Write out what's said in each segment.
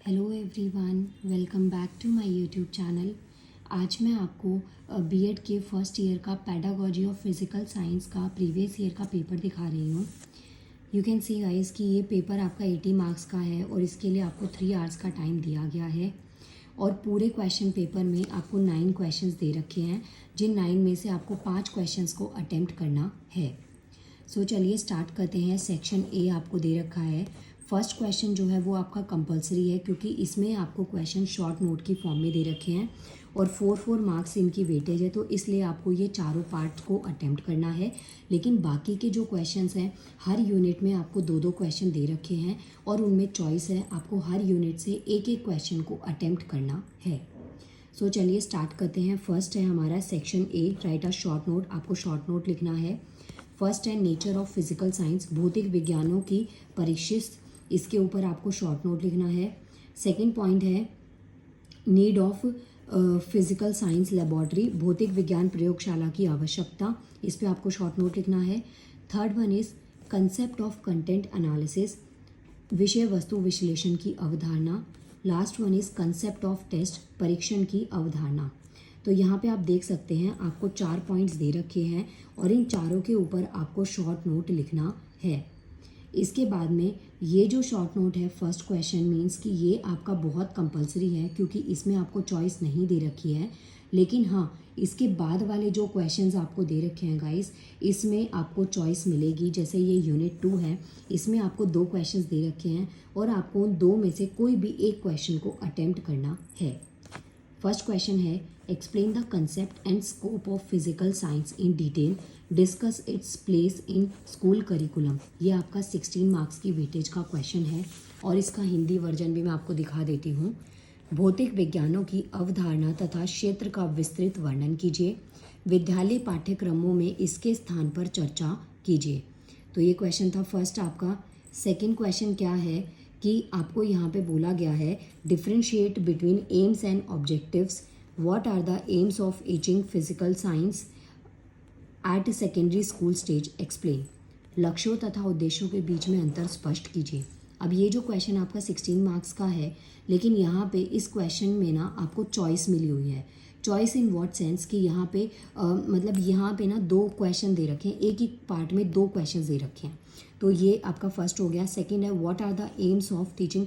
Hello everyone, welcome back to my YouTube channel. आज मैं आपको बीएड के फर्स्ट ईयर का पेडागॉजी ऑफ फिज़िकल साइंस का प्रीवियस ईयर का पेपर दिखा रही हूँ। यू कैन सी गाइस कि ये पेपर आपका 80 मार्क्स का है और इसके लिए आपको 3 आवर्स का टाइम दिया गया है। और पूरे क्वेश्चन पेपर में आपको 9 क्वेश्चंस दे रखे हैं, जिन 9 में से आपको 5 क्वेश्चंस को अटेम्प्ट करना है। सो चलिए स्टार्ट करते हैं। सेक्शन ए आपको दे रखा है। फर्स्ट क्वेश्चन जो है वो आपका कंपलसरी है, क्योंकि इसमें आपको क्वेश्चन शॉर्ट नोट की फॉर्म में दे रखे हैं और 4 मार्क्स इनकी वेटेज है, तो इसलिए आपको ये चारों पार्ट को अटेम्प्ट करना है। लेकिन बाकी के जो क्वेश्चंस हैं, हर यूनिट में आपको 2 क्वेश्चन दे रखे हैं और उनमें चॉइस है, आपको हर यूनिट से एक क्वेश्चन को अटेम्प्ट करना है। सो चलिए स्टार्ट करते हैं। फर्स्ट है हमारा section A, right a short note. आपको शॉर्ट नोट लिखना है। फर्स्ट है नेचर ऑफ फिजिकल साइंस, भौतिक विज्ञानों की परिशिष्ट, इसके ऊपर आपको शॉर्ट नोट लिखना है। सेकंड पॉइंट है need of physical science laboratory, भौतिक विज्ञान प्रयोगशाला की आवश्यकता, इस पे आपको शॉर्ट नोट लिखना है। Third one is concept of content analysis, विषय वस्तु विश्लेषण की अवधारणा। Last one is concept of test, परीक्षण की अवधारणा। तो यहाँ पे आप देख सकते हैं आपको 4 पॉइंट्स दे रखे हैं और इन चारों के ऊपर आपको शॉर्ट नोट लिखना है। इसके बाद में ये जो शॉर्ट नोट है फर्स्ट क्वेश्चन मीन्स कि ये आपका बहुत कंपलसरी है, क्योंकि इसमें आपको चॉइस नहीं दे रखी है। लेकिन हाँ, इसके बाद वाले जो क्वेश्चंस आपको दे रखे हैं गाइस, इसमें आपको चॉइस मिलेगी। जैसे ये यूनिट 2 है, इसमें आपको 2 क्वेश्चंस दे रखे हैं और आपको उन 2 में से कोई भी एक क्वेश्चन को अटेम्प्ट करना है। फर्स्ट क्वेश्चन है explain the concept and scope of physical science in detail, discuss its place in school curriculum. ये आपका 16 मार्क्स की वेटेज का क्वेश्चन है और इसका हिंदी वर्जन भी मैं आपको दिखा देती हूँ। भौतिक विज्ञानों की अवधारणा तथा क्षेत्र का विस्तृत वर्णन कीजिए, विद्यालय पाठ्यक्रमों में इसके स्थान पर चर्चा कीजिए। तो ये क्वेश्चन था फर्स्ट आपका। सेकंड क्वेश्चन क्या है कि आपको यहाँ पे बोला गया है differentiate between aims and objectives, what are the aims of teaching physical science at secondary school stage, explain. लक्ष्यों तथा उद्देश्यों के बीच में अंतर स्पष्ट कीजिए। अब ये जो क्वेश्चन आपका 16 मार्क्स का है, लेकिन यहाँ पे इस क्वेश्चन में ना आपको चॉइस मिली हुई है। चॉइस इन व्हाट सेंस कि यहाँ पे मतलब यहाँ पे ना 2 क्वेश्चन दे रखे हैं, एक ही पार्ट में 2 क्वेश्चन दे रखे हैं। तो ये आपका फर्स्ट हो गया। सेकंड है what are the aims of teaching,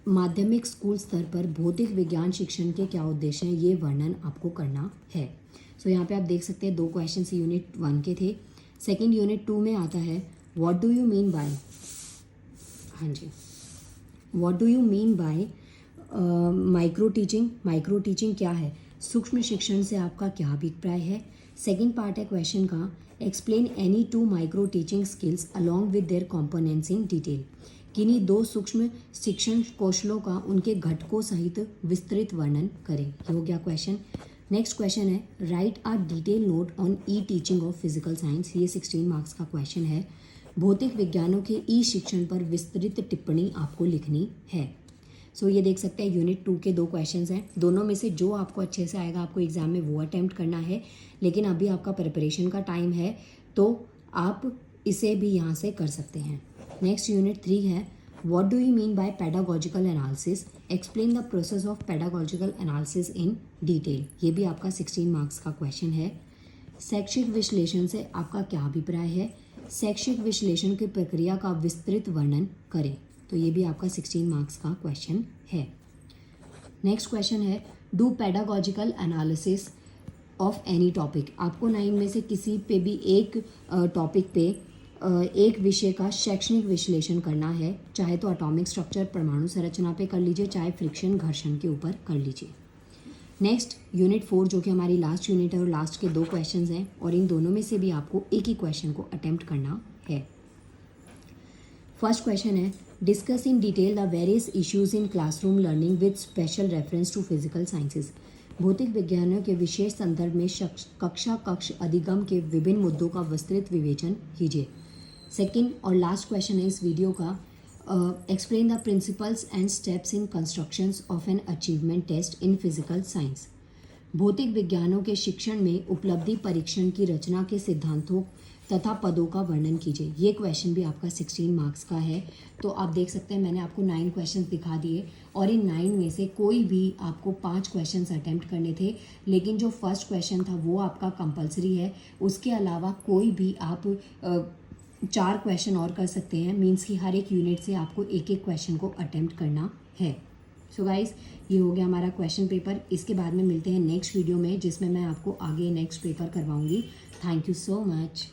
माध्यमिक स्कूल स्तर पर भौतिक विज्ञान शिक्षण के क्या उद्देश्य हैं, ये वर्णन आपको करना है। सो यहाँ पे आप देख सकते हैं 2 क्वेश्चन यूनिट 1 के थे। सेकंड यूनिट 2 में आता है what do you mean by, हाँ जी, what do you mean by micro teaching. Micro teaching क्या है, सूक्ष्म शिक्षण से आपका क्या अभिप्राय है। सेकंड पार्ट है क्वेश्चन का explain any 2 micro teaching skills along with their components in detail, किन्हीं 2 सूक्ष्म शिक्षण कौशलों का उनके घटकों सहित विस्तृत वर्णन करें। ये हो गया क्वेश्चन। नेक्स्ट क्वेश्चन है right a detail note on E teaching of physical science, ये 16 मार्क्स का क्वेश्चन है। भौतिक विज्ञानों के ई शिक्षण पर विस्तृत टिप्पणी आपको लिखनी है। सो ये देख सकते हैं यूनिट 2 के 2 क्वेश्चंस हैं, दोनों में से जो आपको अच्छे से आएगा आपको एग्जाम में वो अटेम्प्ट करना है। लेकिन अभी आपका प्रिपरेशन का टाइम है, तो आप इसे भी यहाँ से कर सकते हैं। नेक्स्ट यूनिट 3 है what do you mean bye pedagogical analysis, explain the process of pedagogical analysis in detail. ये भी आपका 16 मार्क्स का क्वेश्चन है। शैक्षिक विश्लेषण से आपका क्या अभिप्राय है, शैक्षिक विश्लेषण की प्रक्रिया का विस्तृत वर्णन करें। तो ये भी आपका 16 मार्क्स का क्वेश्चन है। नेक्स्ट क्वेश्चन है do pedagogical analysis of any topic. आपको 9 में से किसी पे भी एक टॉपिक पे एक विषय का शैक्षणिक विश्लेषण करना है, चाहे तो एटॉमिक स्ट्रक्चर परमाणु संरचना पे कर लीजिए, चाहे फ्रिक्शन घर्षण के ऊपर कर लीजिए। नेक्स्ट यूनिट 4 जो कि हमारी लास्ट यूनिट है और लास्ट के 2 क्वेश्चंस हैं और इन दोनों में से भी आपको एक ही क्वेश्चन को अटेम्प्ट करना है। फर्स्ट क्वेश्चन है discuss in detail the various issues in classroom learning with special reference to physical sciences. भौतिक विज्ञानों के विशेष संदर्भ में कक्ष अधिगम के विभिन्न मुद्दों का विस्तृत विवेचन कीजिए। सेकंड और लास्ट क्वेश्चन है इस वीडियो का explain the principles and steps in constructions of an achievement test in physical science. भौतिक विज्ञानों के शिक्षण में उपलब्धि परीक्षण की रचना के सिद्धांतों तथा पदों का वर्णन कीजिए। ये क्वेश्चन भी आपका 16 मार्क्स का है। तो आप देख सकते हैं मैंने आपको 9 क्वेश्चंस दिखा दिए और इन 9 में से कोई भी आपको 5 क्वेश्चंस अटेम्प्ट करने थे, लेकिन जो फर्स्ट क्वेश्चन था वो आपका कंपलसरी है। उसके अलावा कोई भी आप 4 क्वेश्चन और कर सकते हैं, मीन्स कि हर एक यूनिट से आपको एक एक क्वेश्चन को अटेम्प्ट करना है। सो गाइस, ये हो गया हमारा क्वेश्चन पेपर। इसके बाद में मिलते हैं नेक्स्ट वीडियो में, जिसमें मैं आपको आगे नेक्स्ट पेपर करवाऊंगी। Thank you so much.